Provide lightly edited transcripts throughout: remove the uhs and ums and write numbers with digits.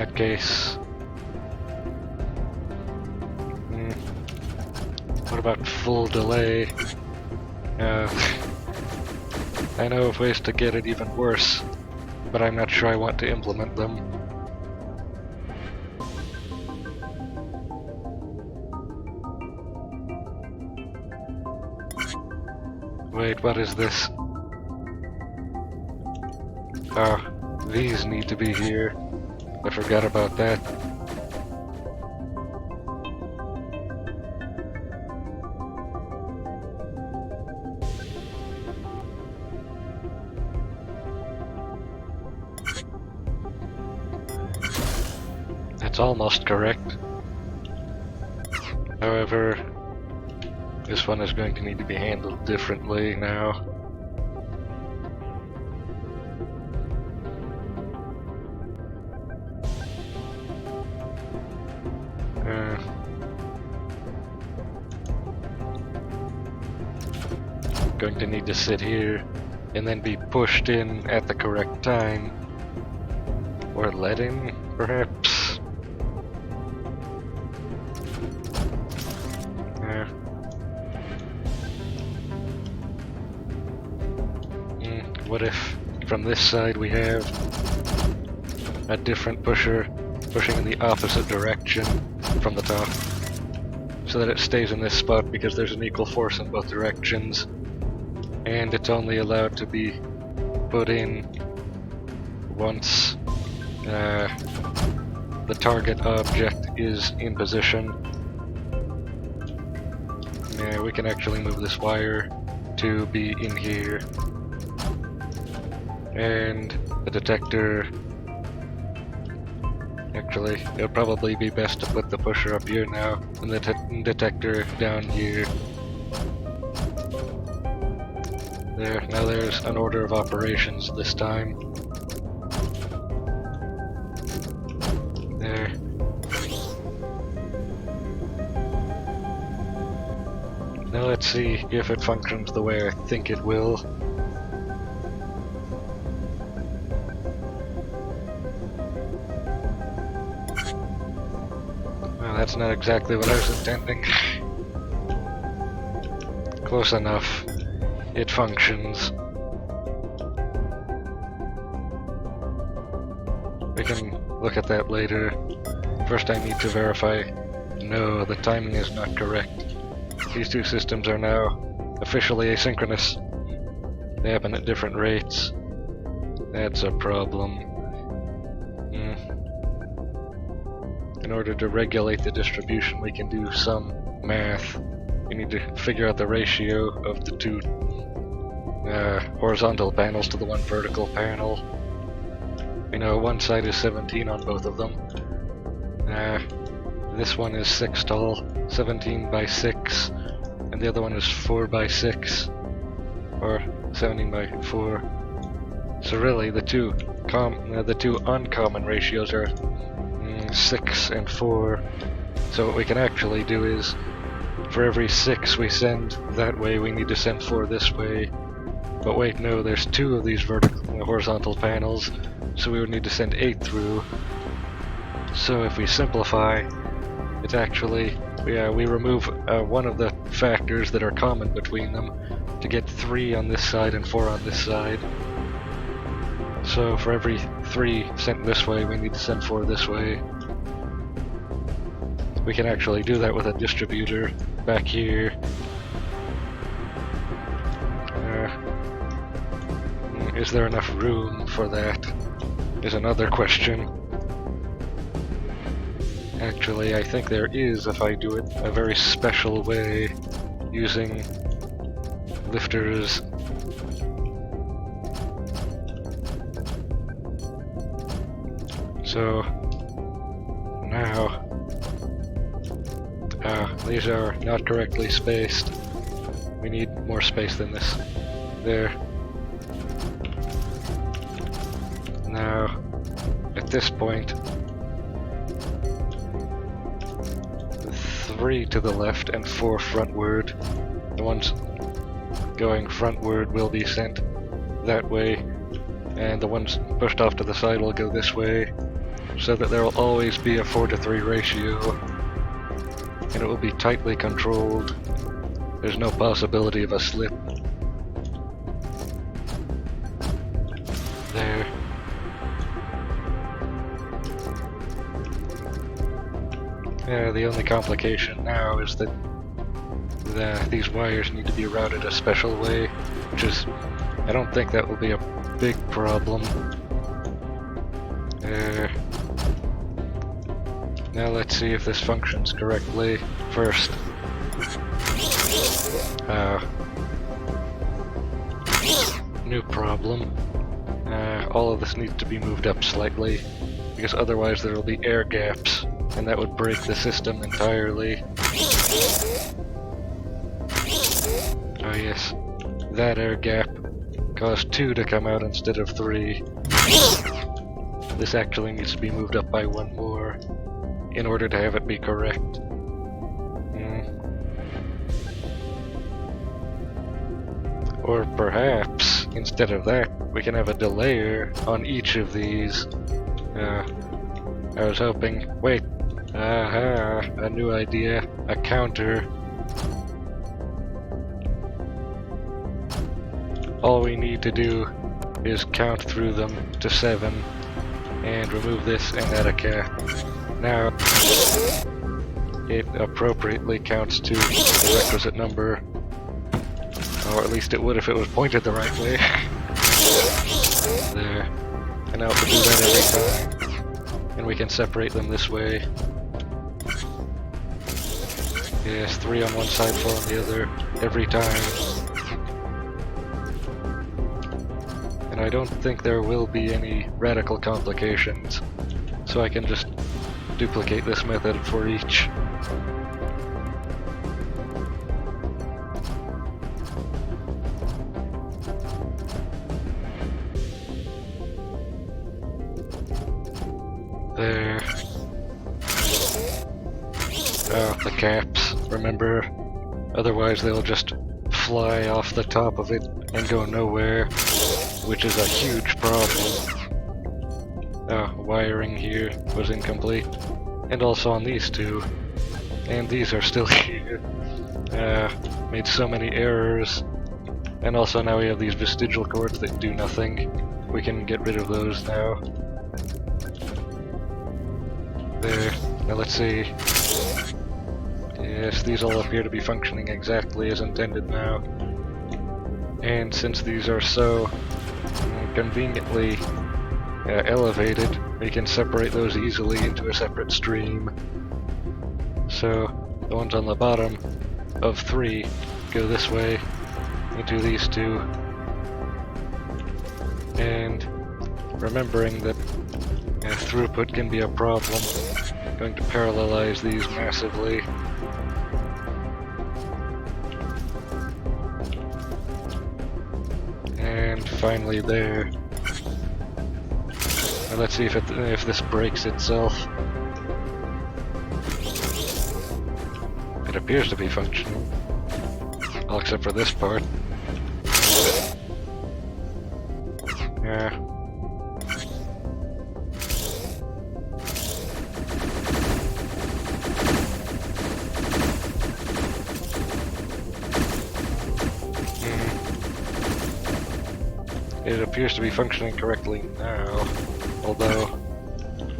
that case... What about full delay? I know of ways to get it even worse, but I'm not sure I want to implement them. Wait, what is this? Oh, these need to be here. I forgot about that. It's almost correct. However, this one is going to need to be handled differently now. Going to need to sit here and then be pushed in at the correct time. Or let in, perhaps? What if from this side we have a different pusher pushing in the opposite direction from the top, so that it stays in this spot because there's an equal force in both directions, and it's only allowed to be put in once the target object is in position. Yeah, we can actually move this wire to be in here. And the detector... Actually, it would probably be best to put the pusher up here now, and the detector down here. There, now there's an order of operations this time. There. Now let's see if it functions the way I think it will. That's not exactly what I was intending. Close enough. It functions. We can look at that later. First I need to verify. No, the timing is not correct. These two systems are now officially asynchronous. They happen at different rates. That's a problem. In order to regulate the distribution, we can do some math. We need to figure out the ratio of the two horizontal panels to the one vertical panel. We know one side is 17 on both of them. This one is 6 tall, 17 by 6, and the other one is 4 by 6, or 17 by 4. So really, the two uncommon ratios are 6 and 4. So what we can actually do is, for every 6 we send that way, we need to send 4 this way. But wait, no, there's 2 of these horizontal panels, so we would need to send 8 through. So if we simplify, it's actually, we remove one of the factors that are common between them to get 3 on this side and 4 on this side. So for every 3 sent this way, we need to send 4 this way. We can actually do that with a distributor back here. Is there enough room for that? Is another question. Actually, I think there is if I do it a very special way, using lifters. So now these are not correctly spaced. We need more space than this. There. Now, at this point, 3 to the left and 4 frontward. The ones going frontward will be sent that way, and the ones pushed off to the side will go this way. so that there will always be a 4:3 ratio, and it will be tightly controlled. There's no possibility of a slip. There. The only complication now is that these wires need to be routed a special way, which is, I don't think that will be a big problem. Now let's see if this functions correctly first. New problem. All of this needs to be moved up slightly, because otherwise there will be air gaps, and that would break the system entirely. Oh yes, that air gap caused 2 to come out instead of 3. This actually needs to be moved up by 1 more in order to have it be correct. Or perhaps, instead of that, we can have a delayer on each of these. I was hoping... Wait! Aha! A new idea. A counter. All we need to do is count through them to 7 and remove this and add a cap. Now it appropriately counts to the requisite number, or at least it would if it was pointed the right way. There. And now it will do that every time. And we can separate them this way. Yes, 3 on one side, 4 on the other, every time. And I don't think there will be any radical complications, so I can just duplicate this method for each. There. Oh, the caps, remember? Otherwise they'll just fly off the top of it and go nowhere, which is a huge problem. Oh, wiring here was incomplete. And also on these two. And these are still here. Made so many errors. And also now we have these vestigial cords that do nothing. We can get rid of those now. There. Now let's see. Yes, these all appear to be functioning exactly as intended now. And since these are so conveniently elevated, we can separate those easily into a separate stream. So the ones on the bottom of 3 go this way into these 2. And remembering that throughput can be a problem, I'm going to parallelize these massively. And finally there. Now let's see if this breaks itself. It appears to be functioning. All except for this part. Yeah. It appears to be functioning correctly now, although,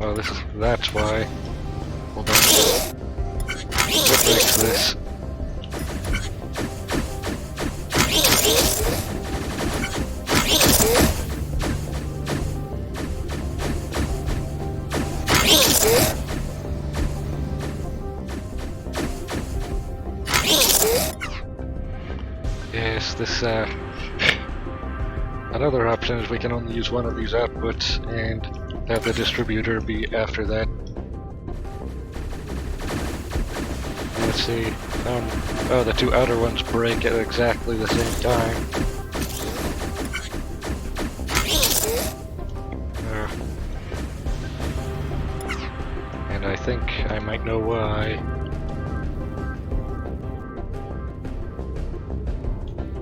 oh, that's why. Hold on. What breaks this? Yes, this, another option is we can only use one of these outputs and have the distributor be after that. Let's see. Oh, the 2 outer ones break at exactly the same time. And I think I might know why.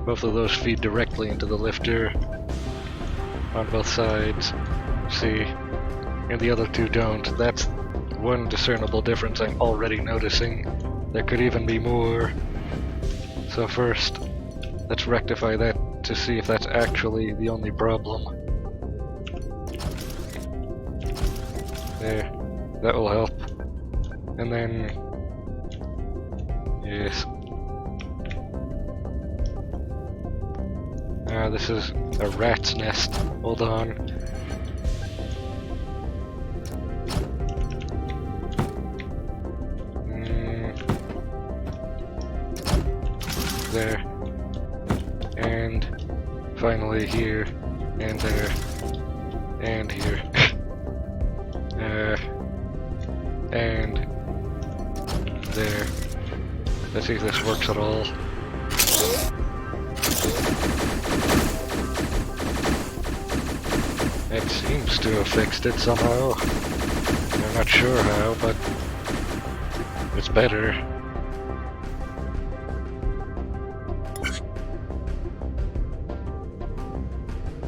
Both of those feed directly into the lifter on both sides. See, and the other two don't. That's one discernible difference I'm already noticing. There could even be more. So first, let's rectify that to see if that's actually the only problem. There, that will help. And then, yes. This is a rat's nest. Hold on. There. And finally here, and there, and here. And there. Let's see if this works at all. It seems to have fixed it somehow. I'm not sure how, but it's better.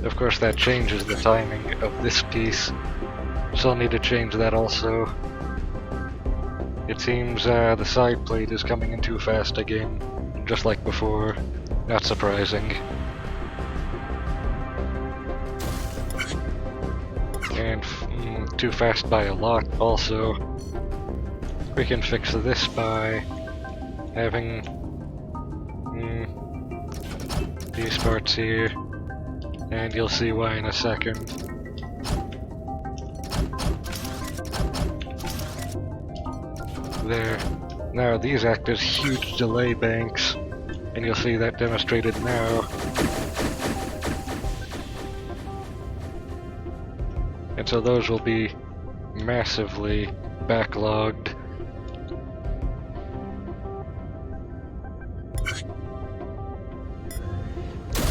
Of course, that changes the timing of this piece, so I'll need to change that also. It seems the side plate is coming in too fast again, just like before. Not surprising. And too fast by a lot also. We can fix this by having these parts here, and you'll see why in a second. There. Now these act as huge delay banks, and you'll see that demonstrated now. And so those will be massively backlogged.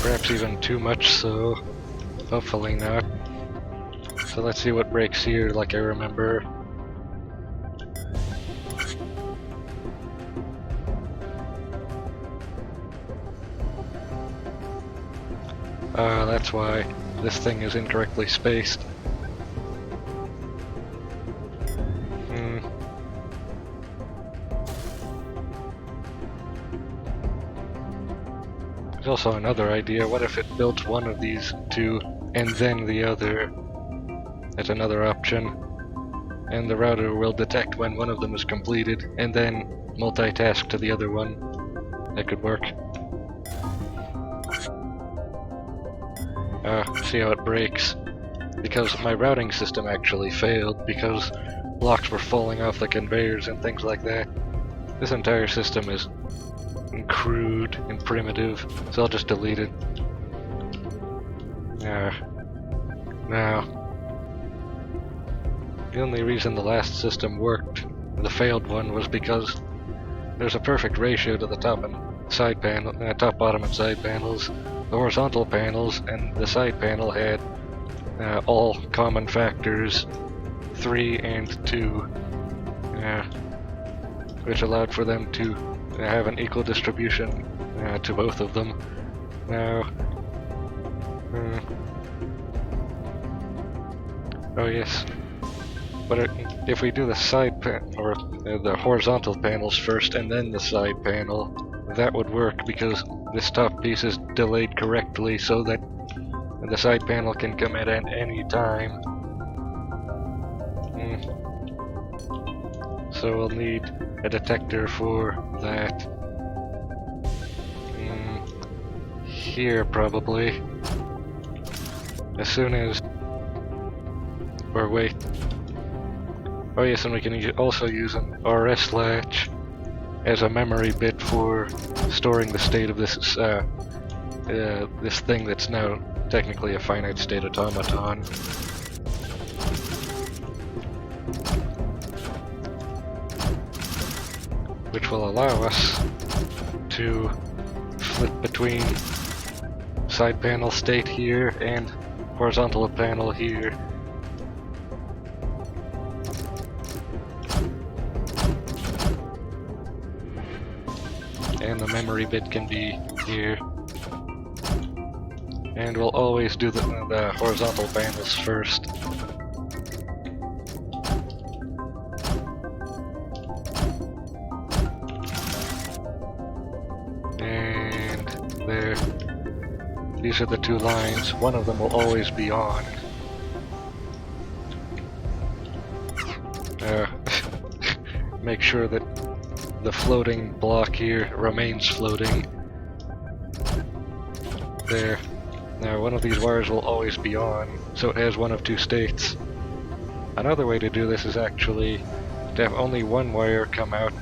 Perhaps even too much so. Hopefully not. So let's see what breaks here, like I remember. That's why this thing is incorrectly spaced. There's also another idea. What if it built one of these two and then the other? That's another option. And the router will detect when one of them is completed and then multitask to the other one. That could work. See how it breaks. Because my routing system actually failed because blocks were falling off the conveyors and things like that. This entire system is crude and primitive, so I'll just delete it. Now, the only reason the last system worked, the failed one, was because there's a perfect ratio to the top and side panel, top, bottom, and side panels. The horizontal panels and the side panel had all common factors 3 and 2, which allowed for them to have an equal distribution to both of them. Now, oh yes, but if we do the side or the horizontal panels first and then the side panel, that would work because this top piece is delayed correctly so that the side panel can come in at any time. So we'll need a detector for that. Here probably. As soon as... or wait. Oh yes, and we can also use an RS latch as a memory bit for storing the state of this this thing that's now technically a finite state automaton. Which will allow us to flip between side panel state here and horizontal panel here. And the memory bit can be here. And we'll always do the horizontal panels first. And there. These are the two lines. One of them will always be on. Make sure that the floating block here remains floating. There. Now one of these wires will always be on, so it has one of two states. Another way to do this is actually to have only one wire come out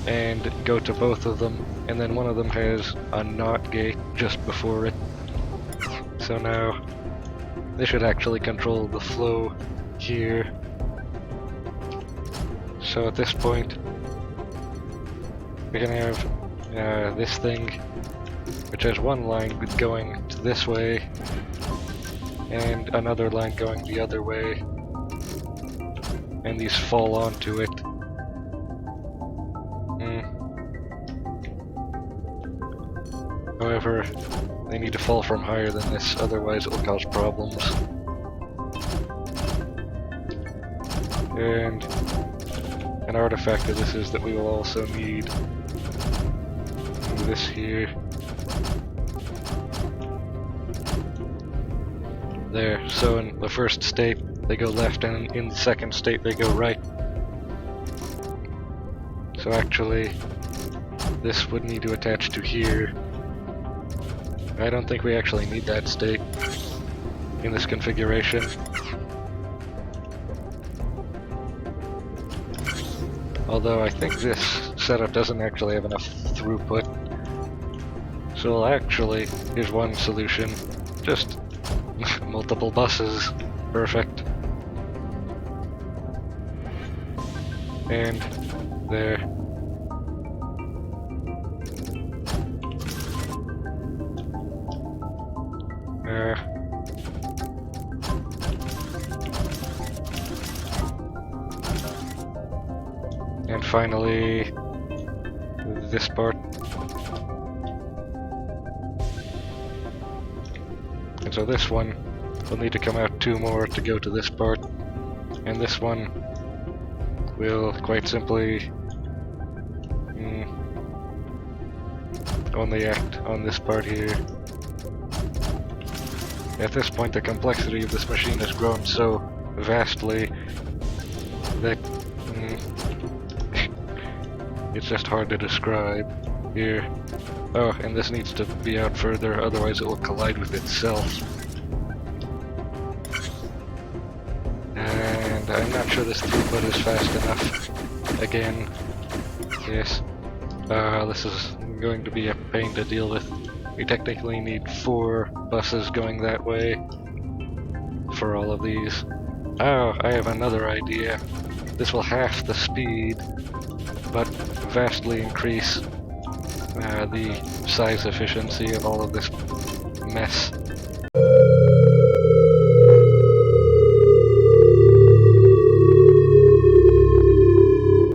and go to both of them, and then one of them has a NOT gate just before it. So now this should actually control the flow here. So at this point we can have this thing, which has one line going to this way and another line going the other way, and these fall onto it. However, they need to fall from higher than this, otherwise it will cause problems. And an artifact of this is that we will also need this here. There, so in the first state they go left, and in the second state they go right. So actually, this would need to attach to here. I don't think we actually need that state in this configuration. Although I think this setup doesn't actually have enough throughput. So actually, here's one solution. Just multiple buses. Perfect. And there. And finally, this part. And so this one will need to come out two more to go to this part. And this one will quite simply only act on this part here. At this point, the complexity of this machine has grown so vastly that it's just hard to describe here. Oh, and this needs to be out further, otherwise it will collide with itself. And I'm not sure this throughput is fast enough. Again, yes. This is going to be a pain to deal with. We technically need 4 buses going that way for all of these. Oh, I have another idea. This will half the speed, but vastly increase the size efficiency of all of this mess.